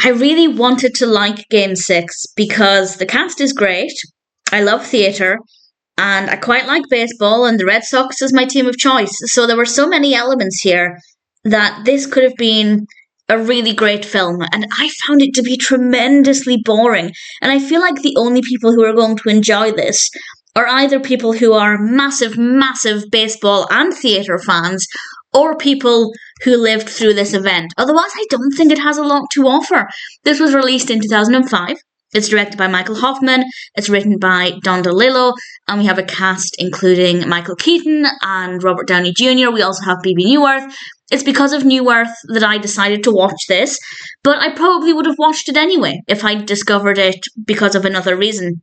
I really wanted to like Game 6 because the cast is great. I love theatre. And I quite like baseball, and the Red Sox is my team of choice. So there were so many elements here that this could have been a really great film. And I found it to be tremendously boring. And I feel like the only people who are going to enjoy this are either people who are massive, massive baseball and theatre fans, or people who lived through this event. Otherwise, I don't think it has a lot to offer. This was released in 2005. It's directed by Michael Hoffman, it's written by DeLillo, and we have a cast including Michael Keaton and Robert Downey Jr. We also have Bebe Neuwirth. It's because of Neuwirth that I decided to watch this, but I probably would have watched it anyway if I'd discovered it because of another reason.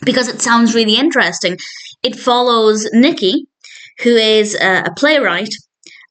Because it sounds really interesting. It follows Nicky, who is a playwright,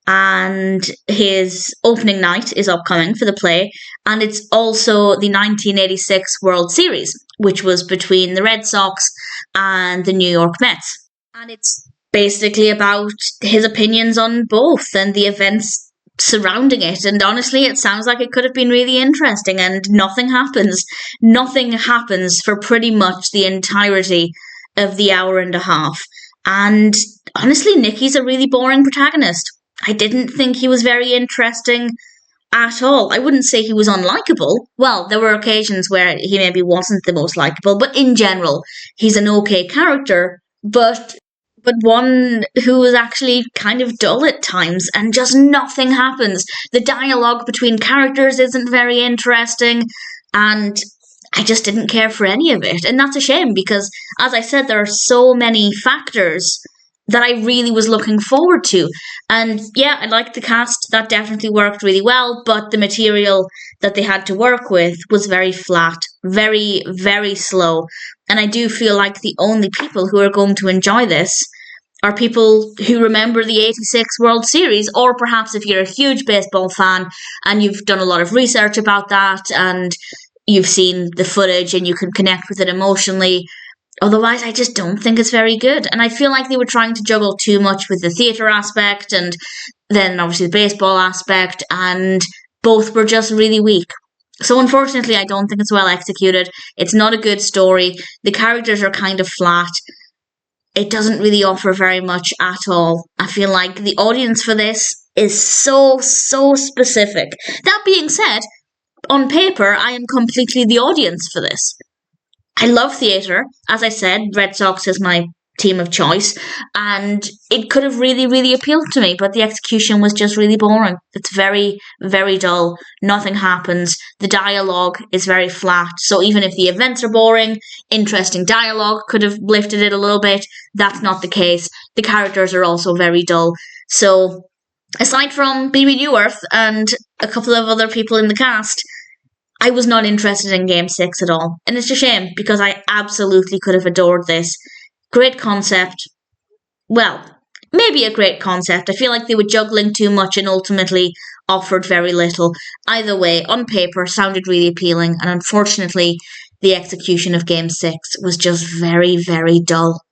and his opening night is upcoming for the play, and it's also the 1986 World Series, which was between the Red Sox and the New York Mets. And it's basically about his opinions on both and the events surrounding it, and honestly it sounds like it could have been really interesting, and nothing happens. Nothing happens for pretty much the entirety of the hour and a half, and honestly Nicky's a really boring protagonist. I didn't think he was very interesting at all. I wouldn't say he was unlikable. Well, there were occasions where he maybe wasn't the most likable, but in general, he's an okay character, but one who was actually kind of dull at times, and just nothing happens. The dialogue between characters isn't very interesting, and I just didn't care for any of it. And that's a shame because, as I said, there are so many factors that I really was looking forward to. And yeah, I liked the cast. That definitely worked really well, but the material that they had to work with was very flat, very, very slow. And I do feel like the only people who are going to enjoy this are people who remember the 86 World Series, or perhaps if you're a huge baseball fan and you've done a lot of research about that and you've seen the footage and you can connect with it emotionally. Otherwise, I just don't think it's very good. And I feel like they were trying to juggle too much with the theatre aspect and then obviously the baseball aspect, and both were just really weak. So unfortunately, I don't think it's well executed. It's not a good story. The characters are kind of flat. It doesn't really offer very much at all. I feel like the audience for this is so specific. That being said, on paper, I am completely the audience for this. I love theatre. As I said, Red Sox is my team of choice, and it could have really, really appealed to me, but the execution was just really boring. It's very, very dull. Nothing happens. The dialogue is very flat. So even if the events are boring, interesting dialogue could have lifted it a little bit. That's not the case. The characters are also very dull. So aside from Bebe Neuwirth and a couple of other people in the cast, I was not interested in Game 6 at all. And it's a shame because I absolutely could have adored this. Great concept. Well, maybe a great concept. I feel like they were juggling too much and ultimately offered very little. Either way, on paper, sounded really appealing. And unfortunately, the execution of Game 6 was just very, very dull.